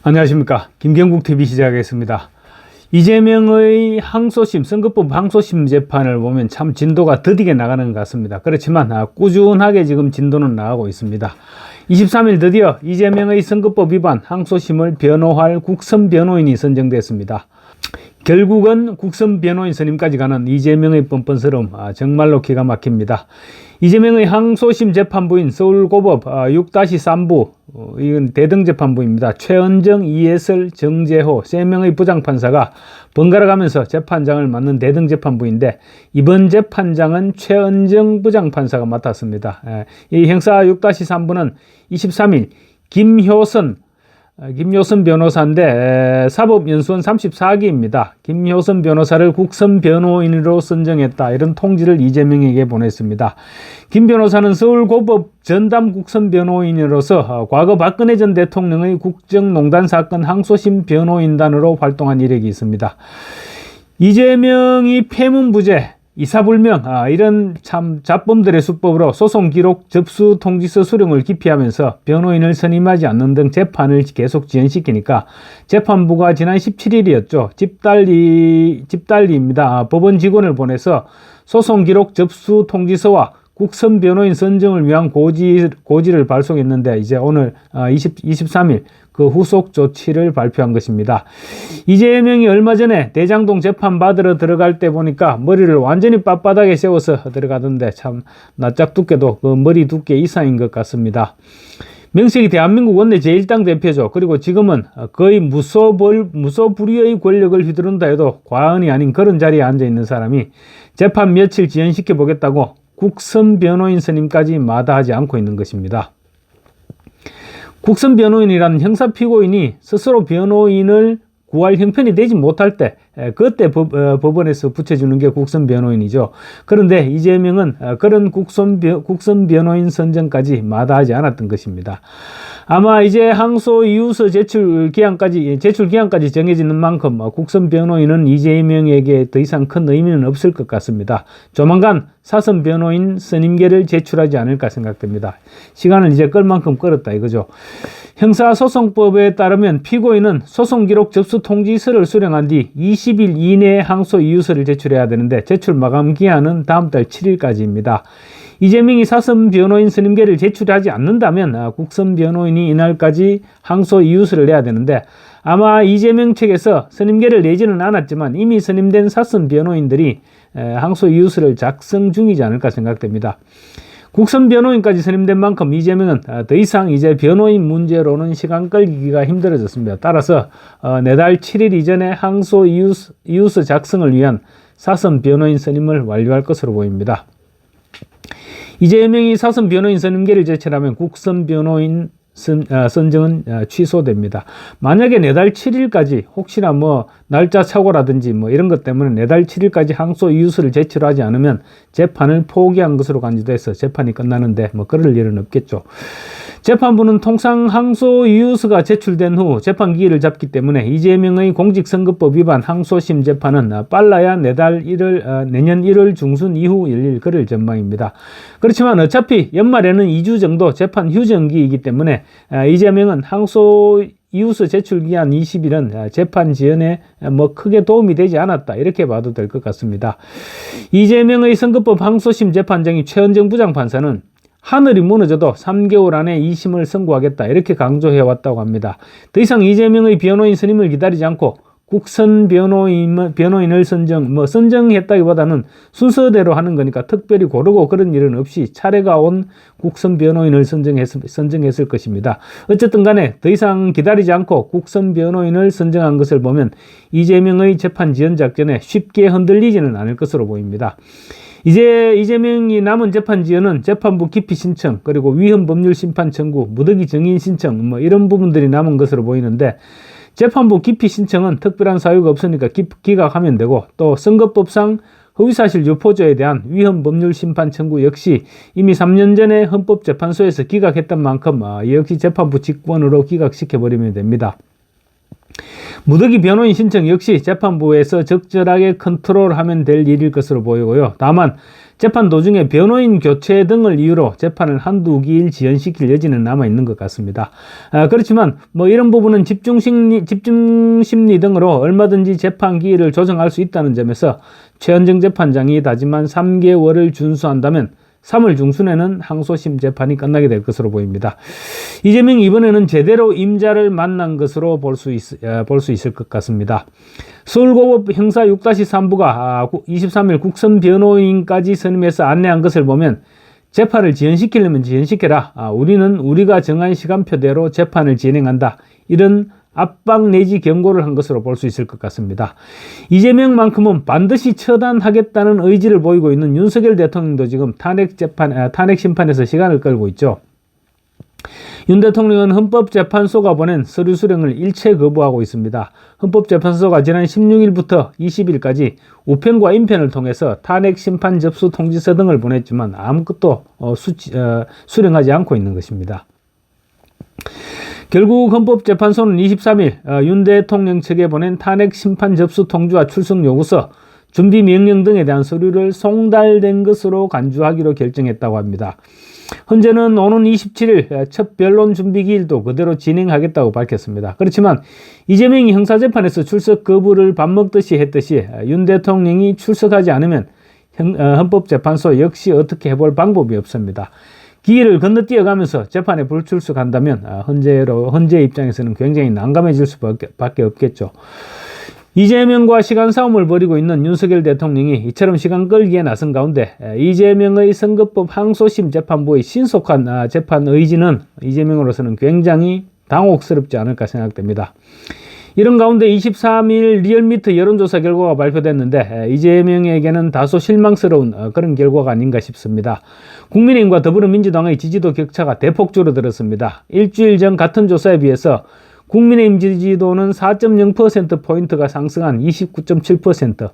안녕하십니까. 김경국TV 시작하겠습니다. 이재명의 항소심, 선거법 항소심 재판을 보면 참 진도가 더디게 나가는 것 같습니다. 그렇지만 꾸준하게 지금 진도는 나가고 있습니다. 23일 드디어 이재명의 선거법 위반 항소심을 변호할 국선 변호인이 선정됐습니다. 결국은 국선 변호인 선임까지 가는 이재명의 뻔뻔스러움 정말로 기가 막힙니다. 이재명의 항소심 재판부인 서울고법 6-3부 이건 대등재판부입니다. 최은정, 이해설, 정재호 3명의 부장판사가 번갈아 가면서 재판장을 맡는 대등재판부인데 이번 재판장은 최은정 부장판사가 맡았습니다. 이 형사 6-3부는 23일 김효선 변호사인데 사법연수원 34기입니다. 김효선 변호사를 국선 변호인으로 선정했다. 이런 통지를 이재명에게 보냈습니다. 김 변호사는 서울고법 전담 국선 변호인으로서 과거 박근혜 전 대통령의 국정농단 사건 항소심 변호인단으로 활동한 이력이 있습니다. 이재명이 폐문부재, 이사불명 이런 참 잡범들의 수법으로 소송 기록 접수 통지서 수령을 기피하면서 변호인을 선임하지 않는 등 재판을 계속 지연시키니까 재판부가 지난 17일이었죠. 집달리입니다. 법원 직원을 보내서 소송 기록 접수 통지서와 국선 변호인 선정을 위한 고지를 발송했는데 이제 오늘 23일 그 후속 조치를 발표한 것입니다. 이재명이 얼마 전에 대장동 재판 받으러 들어갈 때 보니까 머리를 완전히 빳빳하게 세워서 들어가던데 참 낯짝 두께도 그 머리 두께 이상인 것 같습니다. 명색이 대한민국 원내 제1당 대표죠. 그리고 지금은 거의 무소불위의 권력을 휘두른다 해도 과언이 아닌 그런 자리에 앉아있는 사람이 재판 며칠 지연시켜 보겠다고 국선 변호인 선임까지 마다하지 않고 있는 것입니다. 국선 변호인이라는 형사 피고인이 스스로 변호인을 구할 형편이 되지 못할 때 그때 법원에서 붙여주는 게 국선 변호인이죠. 그런데 이재명은 그런 국선 변호인 선정까지 마다하지 않았던 것입니다. 아마 이제 항소 이유서 제출 기한까지 정해지는 만큼 국선 변호인은 이재명에게 더 이상 큰 의미는 없을 것 같습니다. 조만간 사선 변호인 선임계를 제출하지 않을까 생각됩니다. 시간을 이제 끌 만큼 끌었다 이거죠. 형사소송법에 따르면 피고인은 소송 기록 접수 통지서를 수령한 뒤 20일 이내에 항소 이유서를 제출해야 되는데 제출 마감 기한은 다음 달 7일까지입니다. 이재명이 사선 변호인 선임계를 제출하지 않는다면 국선 변호인이 이날까지 항소 이유서를 내야 되는데 아마 이재명 측에서 선임계를 내지는 않았지만 이미 선임된 사선 변호인들이 항소 이유서를 작성 중이지 않을까 생각됩니다. 국선 변호인까지 선임된 만큼 이재명은 더 이상 이제 변호인 문제로는 시간 끌기가 힘들어졌습니다. 따라서 내달 7일 이전에 항소 이유서 작성을 위한 사선 변호인 선임을 완료할 것으로 보입니다. 이재명이 사선 변호인 선임계를 제출하면 국선 변호인 선정은 취소됩니다. 만약에 내달 7일까지 혹시나 날짜 착오라든지 이런 것 때문에 내달 7일까지 항소 이유서를 제출하지 않으면 재판을 포기한 것으로 간주돼서 재판이 끝나는데 그럴 일은 없겠죠. 재판부는 통상 항소 이유서가 제출된 후 재판 기일을 잡기 때문에 이재명의 공직선거법 위반 항소심 재판은 빨라야 내년 1월 중순 이후 열릴 그럴 전망입니다. 그렇지만 어차피 연말에는 2주 정도 재판 휴정기이기 때문에 이재명은 항소 이유서 제출 기한 20일은 재판 지연에 크게 도움이 되지 않았다 이렇게 봐도 될 것 같습니다. 이재명의 선거법 항소심 재판장인 최은정 부장판사는 하늘이 무너져도 3개월 안에 2심을 선고하겠다 이렇게 강조해왔다고 합니다. 더 이상 이재명의 변호인 선임을 기다리지 않고 국선 변호인을 선정했다기보다는 순서대로 하는 거니까 특별히 고르고 그런 일은 없이 차례가 온 국선 변호인을 선정했을 것입니다. 어쨌든 간에 더 이상 기다리지 않고 국선 변호인을 선정한 것을 보면 이재명의 재판 지연 작전에 쉽게 흔들리지는 않을 것으로 보입니다. 이제 이재명이 남은 재판 지연은 재판부 기피 신청, 그리고 위헌 법률 심판 청구, 무더기 정인 신청 이런 부분들이 남은 것으로 보이는데 재판부 기피 신청은 특별한 사유가 없으니까 기각하면 되고 또 선거법상 허위사실 유포죄에 대한 위헌 법률 심판 청구 역시 이미 3년 전에 헌법재판소에서 기각했던 만큼 역시 재판부 직권으로 기각시켜버리면 됩니다. 무더기 변호인 신청 역시 재판부에서 적절하게 컨트롤하면 될 일일 것으로 보이고요. 다만 재판 도중에 변호인 교체 등을 이유로 재판을 한두 기일 지연시킬 여지는 남아있는 것 같습니다. 그렇지만 뭐 이런 부분은 집중심리 등으로 얼마든지 재판 기일을 조정할 수 있다는 점에서 최은정 재판장이 다짐한 3개월을 준수한다면 3월 중순에는 항소심 재판이 끝나게 될 것으로 보입니다. 이재명이 이번에는 제대로 임자를 만난 것으로 볼 수 있을 것 같습니다. 서울고법 형사 6-3부가 23일 국선 변호인까지 선임해서 안내한 것을 보면 재판을 지연시키려면 지연시켜라. 우리는 우리가 정한 시간표대로 재판을 진행한다. 이런 압박 내지 경고를 한 것으로 볼 수 있을 것 같습니다. 이재명만큼은 반드시 처단하겠다는 의지를 보이고 있는 윤석열 대통령도 지금 탄핵 심판에서 시간을 끌고 있죠. 윤 대통령은 헌법재판소가 보낸 서류 수령을 일체 거부하고 있습니다. 헌법재판소가 지난 16일부터 20일까지 우편과 인편을 통해서 탄핵 심판 접수 통지서 등을 보냈지만 아무것도 수령하지 않고 있는 것입니다. 결국 헌법재판소는 23일 윤 대통령 측에 보낸 탄핵 심판 접수 통지와 출석 요구서, 준비 명령 등에 대한 서류를 송달된 것으로 간주하기로 결정했다고 합니다. 헌재는 오는 27일 첫 변론 준비 기일도 그대로 진행하겠다고 밝혔습니다. 그렇지만 이재명이 형사재판에서 출석 거부를 밥 먹듯이 했듯이 윤 대통령이 출석하지 않으면 헌법재판소 역시 어떻게 해볼 방법이 없습니다. 기일을 건너뛰어가면서 재판에 불출석한다면 헌재 입장에서는 굉장히 난감해질 수밖에 없겠죠. 이재명과 시간 싸움을 벌이고 있는 윤석열 대통령이 이처럼 시간 끌기에 나선 가운데 이재명의 선거법 항소심 재판부의 신속한 재판 의지는 이재명으로서는 굉장히 당혹스럽지 않을까 생각됩니다. 이런 가운데 23일 리얼미터 여론조사 결과가 발표됐는데 이재명에게는 다소 실망스러운 그런 결과가 아닌가 싶습니다. 국민의힘과 더불어민주당의 지지도 격차가 대폭 줄어들었습니다. 일주일 전 같은 조사에 비해서 국민의힘 지지도는 4.0%포인트가 상승한 29.7%,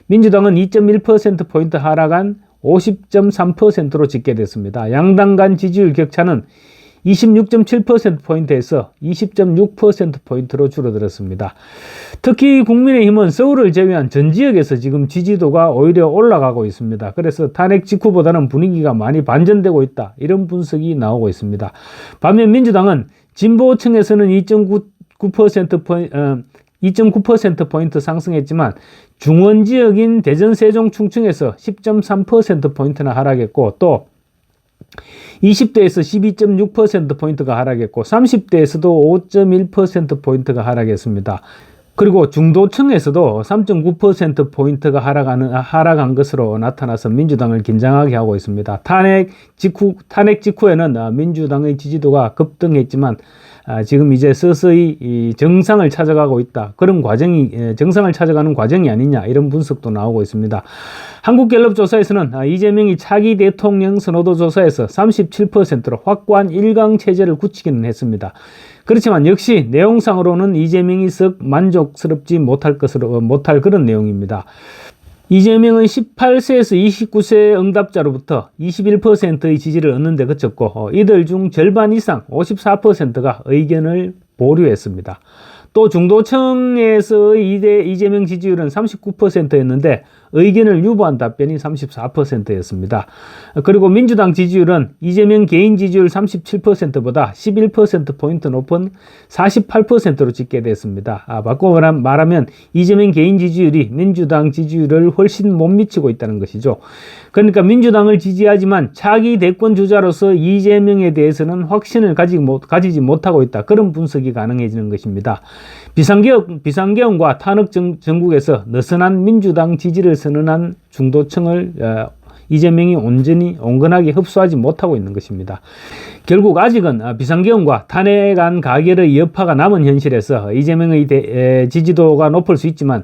민주당은 2.1%포인트 하락한 50.3%로 집계됐습니다. 양당 간 지지율 격차는 26.7%포인트에서 20.6%포인트로 줄어들었습니다. 특히 국민의힘은 서울을 제외한 전 지역에서 지금 지지도가 오히려 올라가고 있습니다. 그래서 탄핵 직후보다는 분위기가 많이 반전되고 있다. 이런 분석이 나오고 있습니다. 반면 민주당은 진보층에서는 2.9%포인트 상승했지만 중원 지역인 대전, 세종, 충청에서 10.3%포인트나 하락했고 또 20대에서 12.6%포인트가 하락했고 30대에서도 5.1%포인트가 하락했습니다. 그리고 중도층에서도 3.9%포인트가 하락한 것으로 나타나서 민주당을 긴장하게 하고 있습니다. 탄핵 직후에는 민주당의 지지도가 급등했지만 지금 이제 서서히 정상을 찾아가고 있다. 그런 정상을 찾아가는 과정이 아니냐 이런 분석도 나오고 있습니다. 한국갤럽 조사에서는 이재명이 차기 대통령 선호도 조사에서 37%로 확고한 1강 체제를 굳히기는 했습니다. 그렇지만 역시 내용상으로는 이재명이 썩 만족스럽지 못할 그런 내용입니다. 이재명은 18세에서 29세 응답자로부터 21%의 지지를 얻는 데 그쳤고 이들 중 절반 이상 54%가 의견을 보류했습니다. 또 중도층에서의 이재명 지지율은 39%였는데 의견을 유보한 답변이 34%였습니다. 그리고 민주당 지지율은 이재명 개인 지지율 37%보다 11%포인트 높은 48%로 집계됐습니다. 바꿔 말하면 이재명 개인 지지율이 민주당 지지율을 훨씬 못 미치고 있다는 것이죠. 그러니까 민주당을 지지하지만 차기 대권 주자로서 이재명에 대해서는 확신을 가지지 못하고 있다. 그런 분석이 가능해지는 것입니다. 비상계엄과 탄핵 전국에서 느슨한 민주당 지지를 선언한 중도층을 이재명이 온건하게 흡수하지 못하고 있는 것입니다. 결국 아직은 비상계엄과 탄핵안 가결의 여파가 남은 현실에서 이재명의 지지도가 높을 수 있지만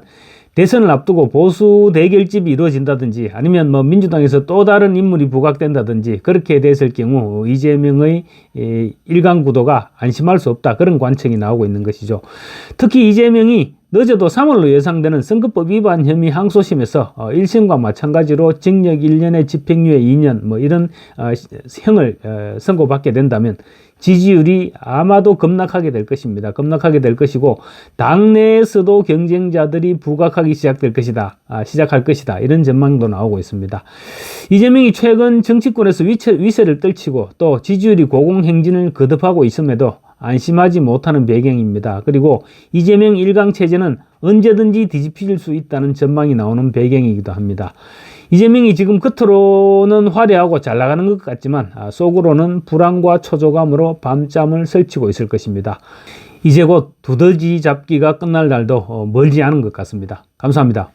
대선을 앞두고 보수 대결집이 이루어진다든지 아니면 민주당에서 또 다른 인물이 부각된다든지 그렇게 됐을 경우 이재명의 일강 구도가 안심할 수 없다. 그런 관측이 나오고 있는 것이죠. 특히 이재명이 늦어도 3월로 예상되는 선거법 위반 혐의 항소심에서 1심과 마찬가지로 징역 1년에 집행유예 2년 뭐 이런 형을 선고받게 된다면 지지율이 아마도 급락하게 될 것입니다. 급락하게 될 것이고 당내에서도 경쟁자들이 부각하기 시작할 것이다. 이런 전망도 나오고 있습니다. 이재명이 최근 정치권에서 위세를 떨치고 또 지지율이 고공행진을 거듭하고 있음에도 안심하지 못하는 배경입니다. 그리고 이재명 1강 체제는 언제든지 뒤집힐 수 있다는 전망이 나오는 배경이기도 합니다. 이재명이 지금 겉으로는 화려하고 잘 나가는 것 같지만 속으로는 불안과 초조감으로 밤잠을 설치고 있을 것입니다. 이제 곧 두더지 잡기가 끝날 날도 멀지 않은 것 같습니다. 감사합니다.